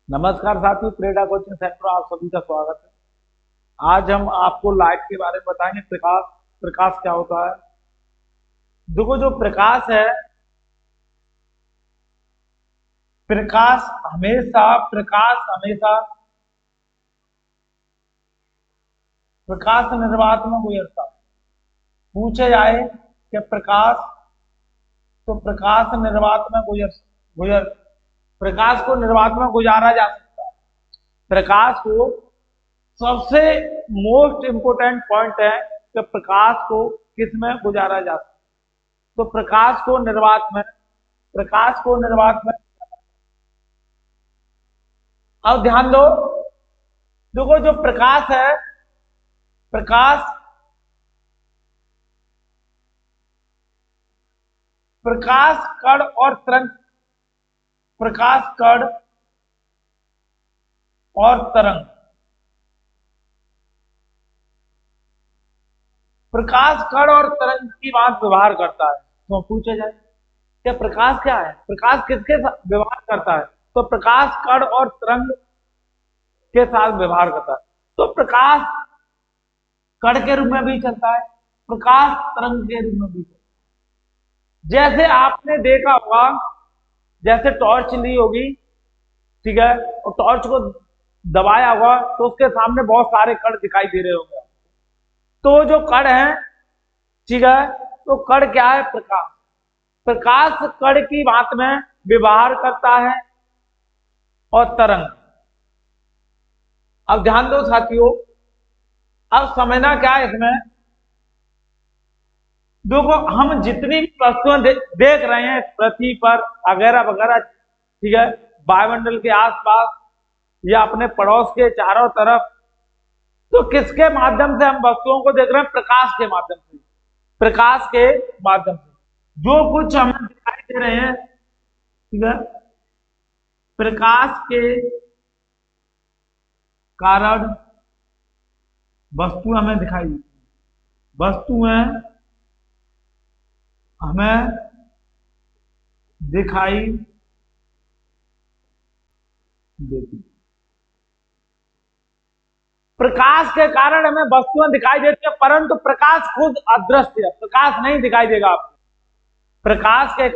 नमस्कार साथियों, प्रेरणा coaching centre आप सभी का स्वागत है। आज हम आपको लाइट के बारे में बताएंगे। प्रकाश प्रकाश क्या होता है। देखो, जो प्रकाश हमेशा प्रकाश निर्वात में गुजरता है। पूछे जाए कि प्रकाश निर्वात में गुजर प्रकाश को निर्वात में गुजारा जा सकता है। प्रकाश को सबसे मोस्ट इंपोर्टेंट पॉइंट है कि प्रकाश को किस में गुजारा जा सकता है। तो प्रकाश को निर्वात में। अब ध्यान दो, देखो जो प्रकाश है, प्रकाश प्रकाश कण और तरंग प्रकाश कण और तरंग प्रकाश कण और तरंग की बात व्यवहार करता है। तो पूछा जाए कि प्रकाश क्या है, प्रकाश किसके साथ व्यवहार करता है, तो प्रकाश कण और तरंग के साथ व्यवहार करता है। तो प्रकाश कण के रूप में भी चलता है, प्रकाश तरंग के रूप में भी चलता है। जैसे आपने देखा होगा, जैसे टॉर्च ली होगी, ठीक है, और टॉर्च को दबाया होगा तो उसके सामने बहुत सारे कण दिखाई दे रहे होंगे। तो जो कण है, ठीक है, तो कण क्या है, प्रकाश प्रकाश कण की बात में व्यवहार करता है और तरंग। अब ध्यान दो साथियों, अब समझना क्या है इसमें। देखो, हम जितनी भी वस्तुएं देख रहे हैं पृथ्वी पर वगैरह वगैरह, ठीक है, वायुमंडल के आसपास या अपने पड़ोस के चारों तरफ, तो किसके माध्यम से हम वस्तुओं को देख रहे हैं, प्रकाश के माध्यम से। प्रकाश के माध्यम से जो कुछ हमें दिखाई दे रहे हैं, ठीक है, प्रकाश के कारण वस्तु हमें दिखाई देती है, वस्तुएं हमें दिखाई देती। प्रकाश के कारण हमें वस्तुएं दिखाई देती है, परंतु प्रकाश खुद अदृश्य है, प्रकाश नहीं दिखाई देगा आपको। प्रकाश के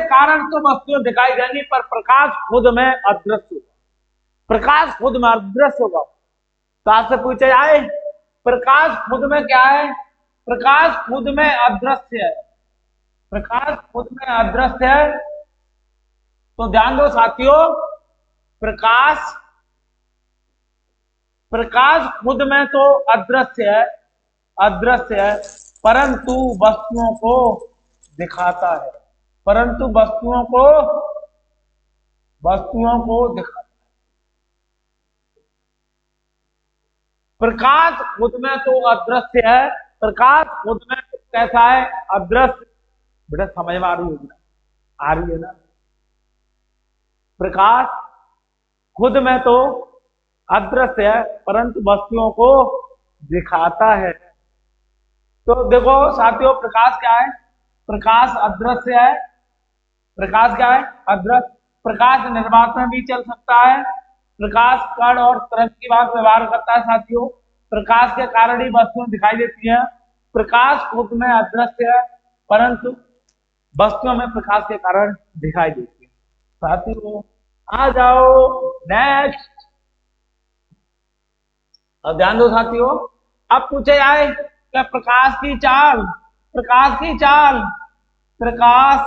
कारण तो वस्तुएं दिखाई देंगी, पर प्रकाश खुद में अदृश्य होगा। प्रकाश खुद में अदृश्य होगा। तो आपसे पूछा जाए प्रकाश खुद में क्या है, प्रकाश खुद में अदृश्य है। प्रकाश खुद में अदृश्य है। तो ध्यान दो साथियों, प्रकाश प्रकाश खुद में तो अदृश्य है, परंतु वस्तुओं को दिखाता है, परंतु वस्तुओं को दिखाता है। प्रकाश खुद में तो अदृश्य है, प्रकाश खुद में तो कैसा है, अदृश्य। बेटा समझ में आ रही होगी ना, आ रही है ना। प्रकाश खुद में तो अदृश्य है, परंतु वस्तुओं को दिखाता है। तो देखो साथियों, प्रकाश क्या है, प्रकाश अदृश्य है। प्रकाश क्या है, अदृश्य। प्रकाश निर्वात में भी चल सकता है। प्रकाश कण और तरंग की बात व्यवहार करता है साथियों। प्रकाश के कारण ही वस्तुएं दिखाई देती हैं। प्रकाश खुद में अदृश्य है, परंतु वस्तुओं में प्रकाश के कारण दिखाई देती है। साथियों आ जाओ नेक्स्ट। अब ध्यान दो साथियों, अब पूछे जाए कि प्रकाश की चाल प्रकाश की चाल प्रकाश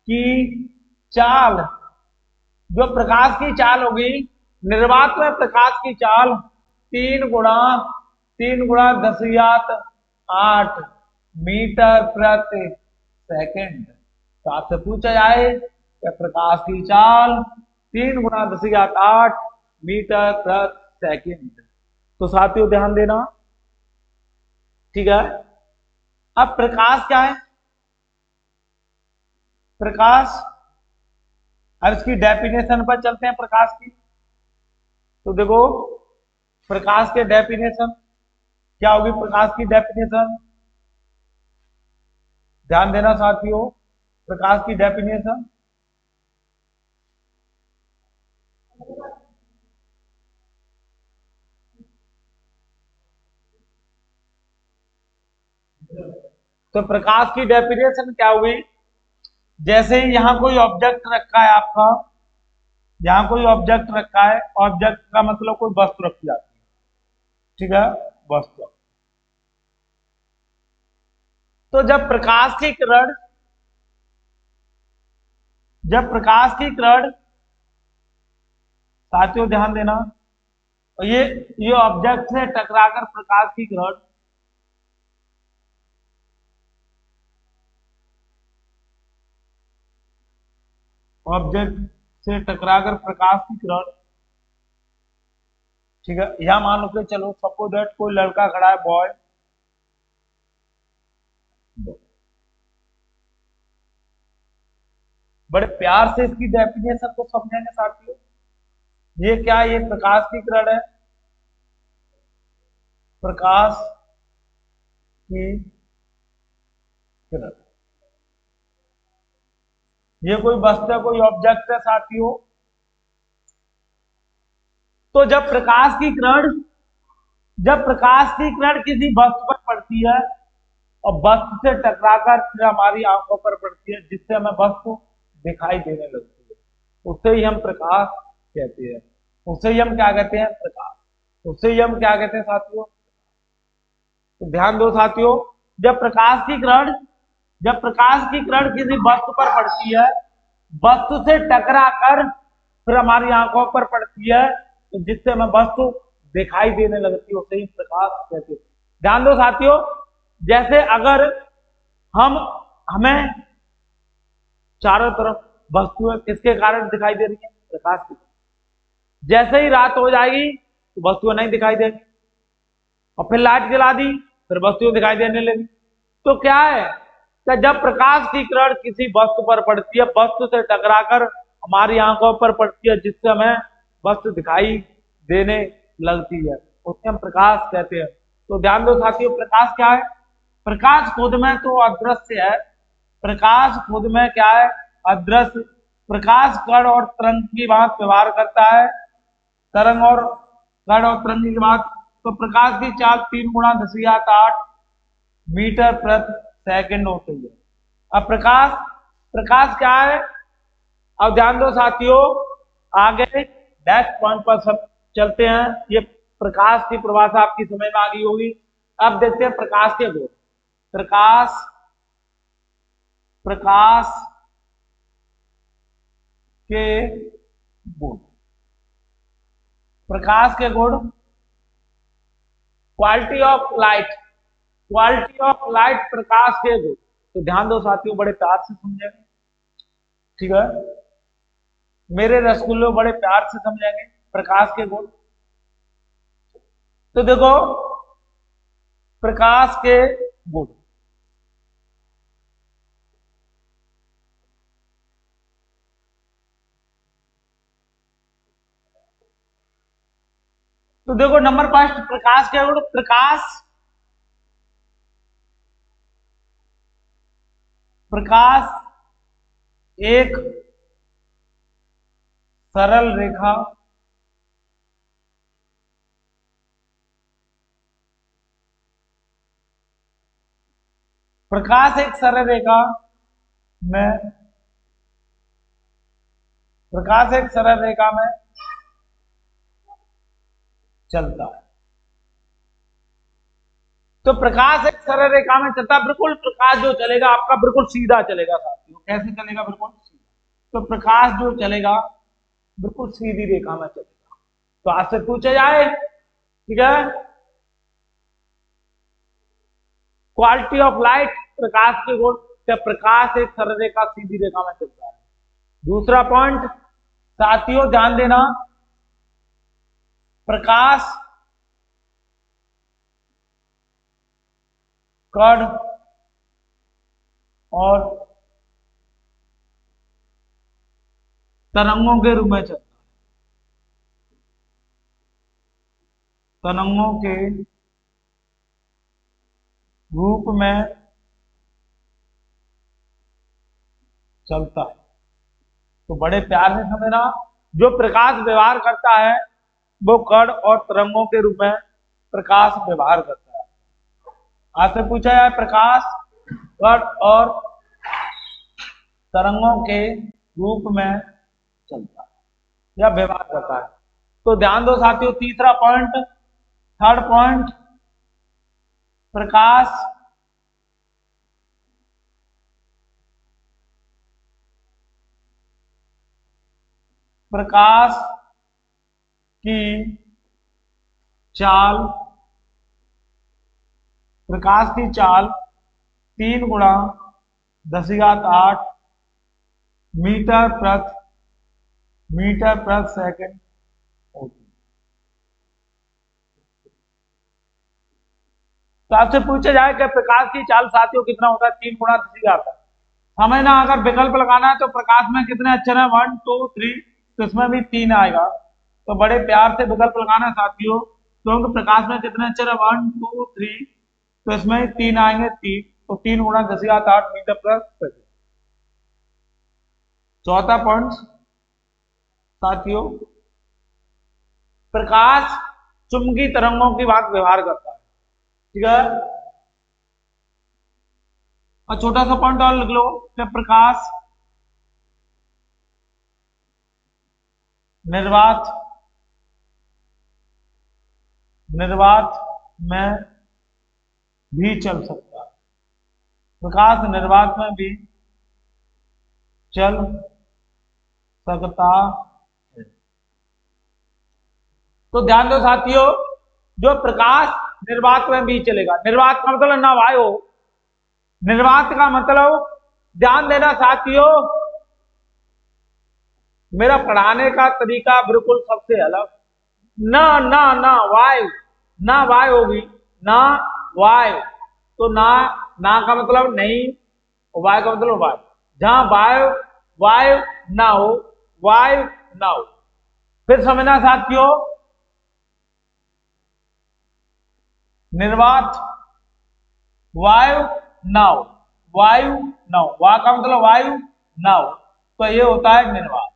की चाल जो प्रकाश की चाल होगी, निर्वात में प्रकाश की चाल 3 × 10⁸ मीटर प्रति सेकंड। तो आपसे पूछा जाए कि प्रकाश की चाल 3 × 10⁸ मीटर प्रति सेकंड। तो साथियों ध्यान देना, ठीक है। अब प्रकाश क्या है, प्रकाश, अब इसकी डेफिनेशन पर चलते हैं प्रकाश की। तो देखो, प्रकाश के डेफिनेशन क्या होगी, प्रकाश की डेफिनेशन ध्यान देना साथियों, प्रकाश की डेफिनेशन तो प्रकाश की डेफिनेशन क्या हुई, जैसे ही यहाँ कोई ऑब्जेक्ट रखा है आपका, यहाँ कोई ऑब्जेक्ट रखा है, ऑब्जेक्ट का मतलब कोई वस्तु रखी जाती है, ठीक है, वस्तु। तो जब प्रकाश की किरण, साथियों ध्यान देना, और ये ऑब्जेक्ट से टकराकर प्रकाश की किरण ऑब्जेक्ट से टकराकर प्रकाश की किरण, ठीक है, यह मान लो कि चलो सपोज दैट कोई लड़का खड़ा है, बॉय, बड़े प्यार से इसकी डेफिनेशन को समझेंगे साथियों। ये क्या है, ये प्रकाश की किरण है, प्रकाश की किरण, ये कोई वस्तु है, कोई ऑब्जेक्ट है साथियों। तो जब प्रकाश की किरण किसी वस्तु पर पड़ती है और वस्तु से टकराकर फिर हमारी आंखों पर पड़ती है, जिससे हमें वस्तु दिखाई देने लगती है, उसे ही हम प्रकाश कहते हैं, उसे ही हम क्या कहते हैं, प्रकाश, उसे ही हम क्या कहते हैं साथियों। तो ध्यान दो साथियों, जब प्रकाश की किरण किसी वस्तु पर पड़ती है, वस्तु से टकराकर फिर हमारी आंखों पर पड़ती है, तो जिससे हमें वस्तु दिखाई देने लगती है, उसे ही प्रकाश कहते हैं। ध्यान दो साथियों, जैसे अगर हमें चारों तरफ वस्तुएं किसके कारण दिखाई दे रही है, प्रकाश की। जैसे ही रात हो जाएगी तो वस्तुएं नहीं दिखाई देंगी, और फिर लाइट जला दी फिर वस्तुएं दिखाई देने लगी। तो क्या है कि जब प्रकाश की किरण किसी वस्तु पर पड़ती है, वस्तु से टकराकर हमारी आंखों पर पड़ती है, जिससे हमें वस्तु दिखाई देने लगती है, उसे हम प्रकाश कहते हैं। तो ध्यान दो साथियों, प्रकाश क्या है, प्रकाश खुद में तो अदृश्य है, प्रकाश खुद में क्या है, अदृश्य। प्रकाश कण और तरंग की बात व्यवहार करता है, तरंग और कण और तरंग की बात। तो प्रकाश की चाल 3 × 10⁸ मीटर प्रति सेकंड होती है। अब प्रकाश क्या है, अब ध्यान दो साथियों, आगे नेक्स्ट पॉइंट पर सब चलते हैं। ये प्रकाश की परिभाषा आपकी समझ में आ गई होगी। अब देखते हैं प्रकाश के गुण। प्रकाश के गुण, प्रकाश के गुण, क्वालिटी ऑफ लाइट, प्रकाश के गुण। तो ध्यान दो साथियों, बड़े प्यार से समझेंगे, ठीक है, मेरे रसगुल्ले बड़े प्यार से समझेंगे प्रकाश के गुण। तो देखो प्रकाश के गुण, तो देखो नंबर फर्स्ट, प्रकाश के गुण। प्रकाश एक सरल रेखा में चलता है। तो प्रकाश एक सरल रेखा में चलता है, बिल्कुल प्रकाश जो चलेगा आपका बिल्कुल सीधा चलेगा साथियों। कैसे चलेगा, बिल्कुल सीधा। तो प्रकाश जो चलेगा बिल्कुल सीधी रेखा में चलेगा। तो आज से पूछा जाए, ठीक है, क्वालिटी ऑफ लाइट, प्रकाश के गुण, प्रकाश एक सरल रेखा सीधी रेखा में चलता है। दूसरा पॉइंट साथियों ध्यान देना, प्रकाश कण और तरंगों के रूप में चलता है, तरंगों के रूप में चलता है। तो बड़े प्यार से समझना, जो प्रकाश व्यवहार करता है वो कण और तरंगों के रूप में प्रकाश व्यवहार करता है। आपसे पूछा जाए प्रकाश कण और तरंगों के रूप में चलता है या व्यवहार करता है। तो ध्यान दो साथियों, तीसरा point, third point, Prakash Prakash की चाल, प्रकाश की चाल 3 × 10⁸ मीटर प्रति सेकंड होती है। तो आपसे पूछा जाए कि प्रकाश की चाल साथियों कितना होता है, 3 × 10⁻। हमें ना अगर विकल्प लगाना है तो प्रकाश में कितने अक्षर है, 1 2 3, तो इसमें भी 3 आएगा। तो बड़े प्यार से विकल्प लगाना है साथियों, क्योंकि प्रकाश में कितने अक्षर है, 1 2 3, तो इसमें 3 आएंगे, 3, तो 3 × 10⁸ मीटर प्रति सेकंड। चौथा पॉइंट साथियों, प्रकाश चुंबकीय तरंगों की बात व्यवहार करता है। ठीक है, और छोटा सा पॉइंट और लिख लो कि प्रकाश निर्वात में भी चल सकता है। प्रकाश निर्वात में भी चल सकता है। तो ध्यान दो साथियों, जो प्रकाश निर्वात में भी चलेगा, निर्वात का मतलब ना वायु, निर्वात का मतलब, ध्यान देना साथियों, मेरा पढ़ाने का तरीका बिल्कुल सबसे अलग। ना ना ना वायु, ना वायु होगी, ना वायु, तो ना का मतलब नहीं, वायु का मतलब वायु। जहां वायु वायु ना हो, वायु ना हो, फिर समझना साथियों, निर्वात वायु ना हो, वायु ना हो, वा का मतलब वायु ना हो, तो ये होता है निर्वात।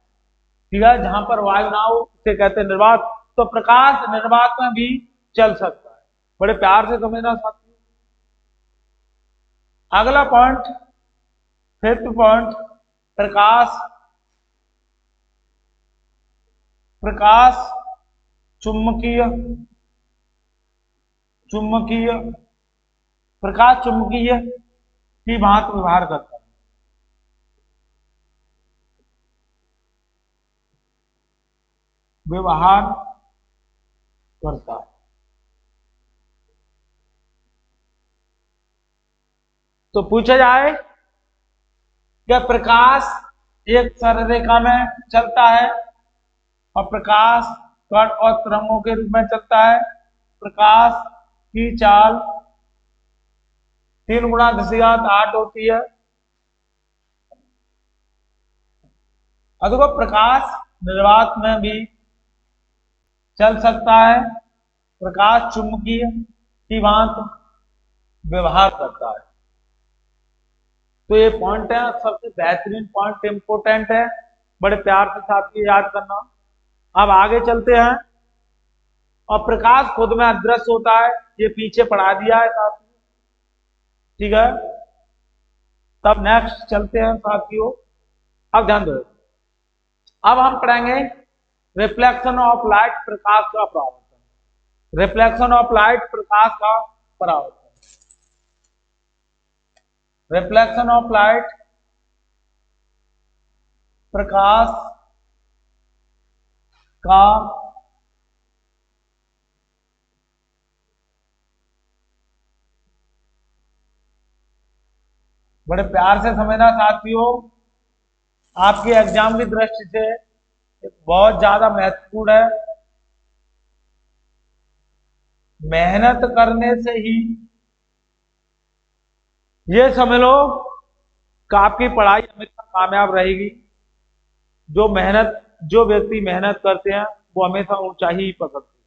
ठीक है, जहां पर वायु ना हो उसे कहते हैं निर्वात। तो प्रकाश निर्वात में भी चल सकता है, बड़े प्यार से समझना साथियों। अगला point, fifth point, Prakash Prakash चुंबकीय चुंबकीय प्रकाश चुंबकीय की भांति व्यवहार करता है। व्यवहार करता है। तो पूछा जाए क्या प्रकाश एक सरलरेखा में चलता है और प्रकाश कण और तरंगों के रूप में चलता है। प्रकाश की चाल 3 × 10⁸ होती है। अथवा प्रकाश निर्वात में भी चल सकता है, प्रकाश चुंबकीय की भांति व्यवहार करता है। तो ये पॉइंट है, सबसे बेहतरीन पॉइंट, इंपोर्टेंट है, बड़े प्यार से साथी याद करना। अब आगे चलते हैं। और प्रकाश खुद में अदृश्य होता है, ये पीछे पढ़ा दिया है साथियों। ठीक है, तब नेक्स्ट चलते हैं साथियों। अब ध्यान दो, अब हम पढ़ेंगे रिफ्लेक्शन ऑफ लाइट, प्रकाश का परावर्तन। रिफ्लेक्शन ऑफ लाइट, प्रकाश का परावर्तन। रिफ्लेक्शन ऑफ लाइट, प्रकाश का बड़े प्यार से समझना साथियों, आपके एग्जाम की दृष्टि से बहुत ज्यादा महत्वपूर्ण है। मेहनत करने से ही ये समझ लो कि आपकी पढ़ाई हमेशा कामयाब रहेगी। जो व्यक्ति मेहनत करते हैं वो हमेशा ऊंचाई ही पकड़ते हैं।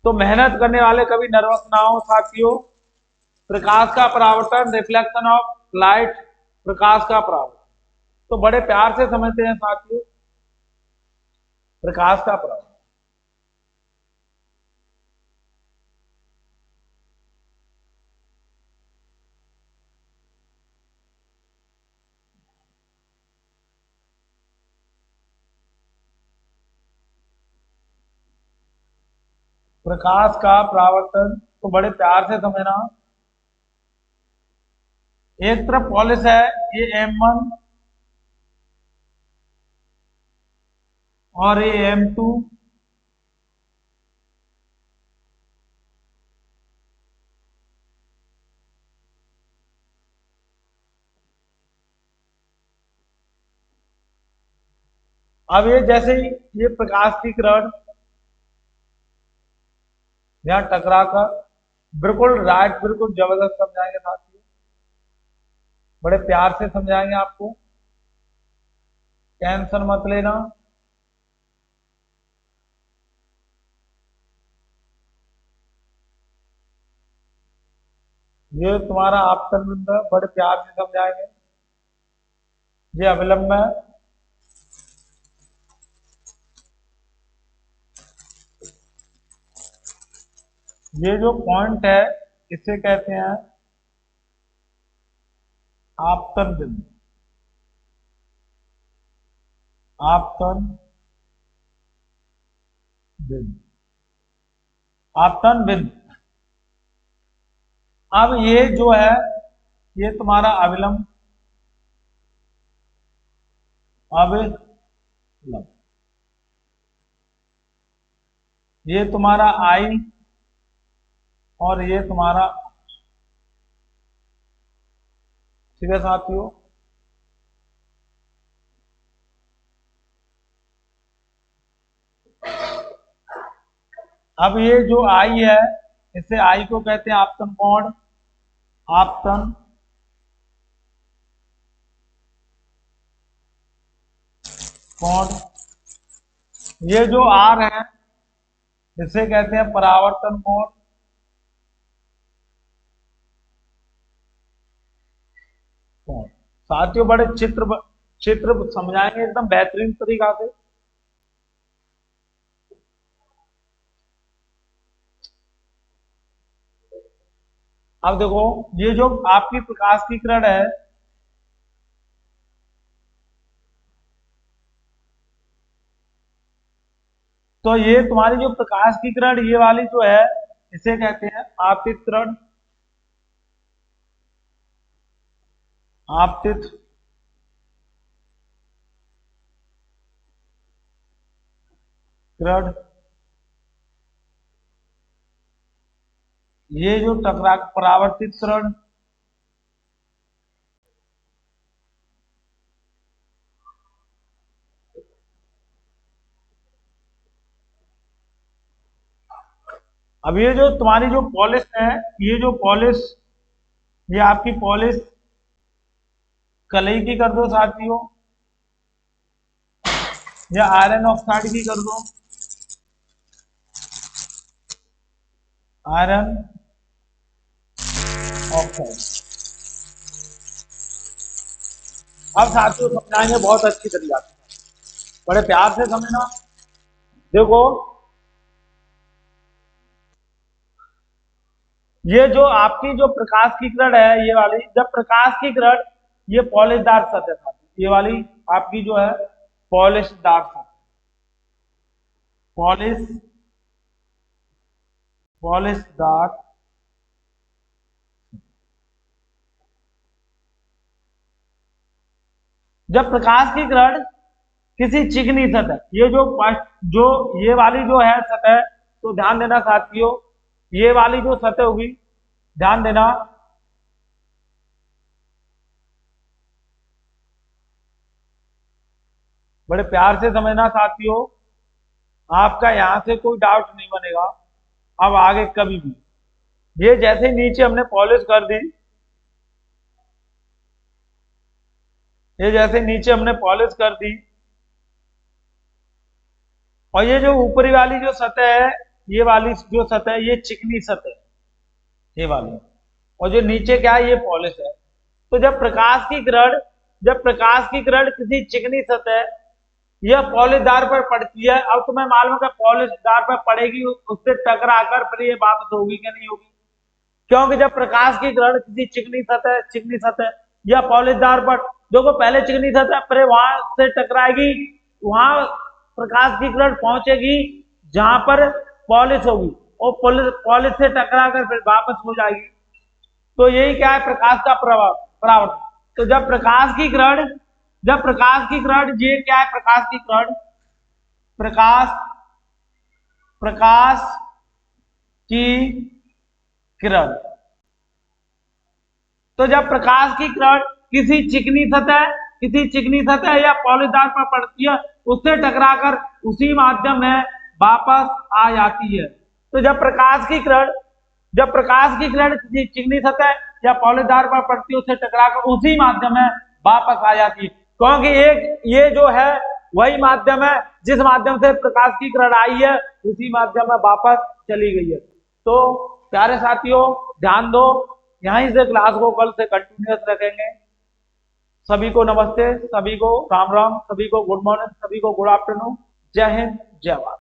तो मेहनत करने वाले कभी नर्वस ना हो साथियों। प्रकाश का परावर्तन, रिफ्लेक्शन ऑफ लाइट, प्रकाश का परावर्तन, तो बड़े प्यार से समझते हैं साथियों। प्रकाश का परावर्तन, प्रकाश का परावर्तन तो बड़े प्यार से समझना। एक तरफ पॉलिश है, ये M1 और ये M2, अब ये जैसे ही ये प्रकाश की किरण यहाँ टकरा कर, बिल्कुल राइट, बिल्कुल जबरदस्त समझाएंगे साथियों, बड़े प्यार से समझाएंगे आपको, टेंशन मत लेना। ये तुम्हारा आपतन बिंदु है, बड़े प्यार से समझाएंगे। ये अविलंब है, ये जो पॉइंट है इसे कहते हैं आपतन बिंदु। आपतन बिंदु, आपतन बिंदु। अब ये जो है ये तुम्हारा अविलंब, अविलंब, ये तुम्हारा आई और ये तुम्हारा, ठीक है साथियों। अब ये जो आई है इसे आई को कहते हैं आपतन कोण, आपतन कोण। ये जो आर है इसे कहते हैं परावर्तन कोण। साथियों बड़े चित्र समझाएंगे एकदम बेहतरीन तरीका से। अब देखो ये जो आपकी प्रकाश की किरण है, तो ये तुम्हारी जो प्रकाश की किरण ये वाली जो है इसे कहते हैं आपतित किरण, आपतित किरण। ये जो टकरा परावर्तित किरण, अब ये जो तुम्हारी जो पॉलिश है, ये जो पॉलिश, ये आपकी पॉलिश कलई की कर दो साथियों, या आयरन ऑक्साइड की कर दो, आयरन ऑक्साइड। अब साथियों समझाएंगे बहुत अच्छी तरीका से, बड़े प्यार से समझना। देखो ये जो आपकी जो प्रकाश की किरण है ये वाली, जब प्रकाश की किरण ये पॉलिशदार सतह था, ये वाली आपकी जो है पॉलिशदार सतह, पॉलिशदार। जब प्रकाश की किरण किसी चिकनी सतह, ये जो ये वाली जो है सतह, तो ध्यान देना साथियों, ये वाली जो सतह होगी, ध्यान देना, बड़े प्यार से समझना साथियों, आपका यहां से कोई डाउट नहीं बनेगा अब आगे कभी भी। ये जैसे नीचे हमने पॉलिश कर दी, ये जैसे नीचे हमने पॉलिश कर दी, और ये जो ऊपरी वाली जो सतह है, ये वाली जो सतह है ये चिकनी सतह है, ये वाली, और जो नीचे क्या है ये पॉलिश है। तो जब प्रकाश की किरण किसी चिकनी सतह या पॉलिशदार पर पड़ती है, अब तुम्हें मालूम है पॉलिशदार पर पड़ेगी, उससे टकराकर फिर ये वापस होगी क्या नहीं होगी, क्योंकि जब प्रकाश की किरण किसी चिकनी सतह या पॉलिशदार पर, देखो पहले चिकनी सतह पर वहां से टकराएगी, वहां प्रकाश की किरण पहुंचेगी जहां पर पॉलिश होगी, वो पॉलिश से टकरा कर फिर वापस हो जाएगी। तो यही क्या है, प्रकाश का परावर्तन। तो जब प्रकाश की किरण ये क्या है, प्रकाश की किरण, प्रकाश की किरण। तो जब प्रकाश की किरण किसी चिकनी सतह या पॉलीदार पर पड़ती है, उससे टकराकर उसी माध्यम में वापस आ जाती है। तो जब प्रकाश की किरण किसी चिकनी सतह या पॉलीदार पर पड़ती है, उससे टकराकर उसी माध्यम में वापस आ जाती है, क्योंकि एक ये जो है वही माध्यम है जिस माध्यम से प्रकाश की किरण आई है, उसी माध्यम में वापस चली गई है। तो प्यारे साथियों ध्यान दो, यहीं से क्लास को कल से कंटिन्यूअस रखेंगे। सभी को नमस्ते, सभी को राम राम, सभी को गुड मॉर्निंग, सभी को गुड आफ्टरनून। जय हिंद, जय भारत।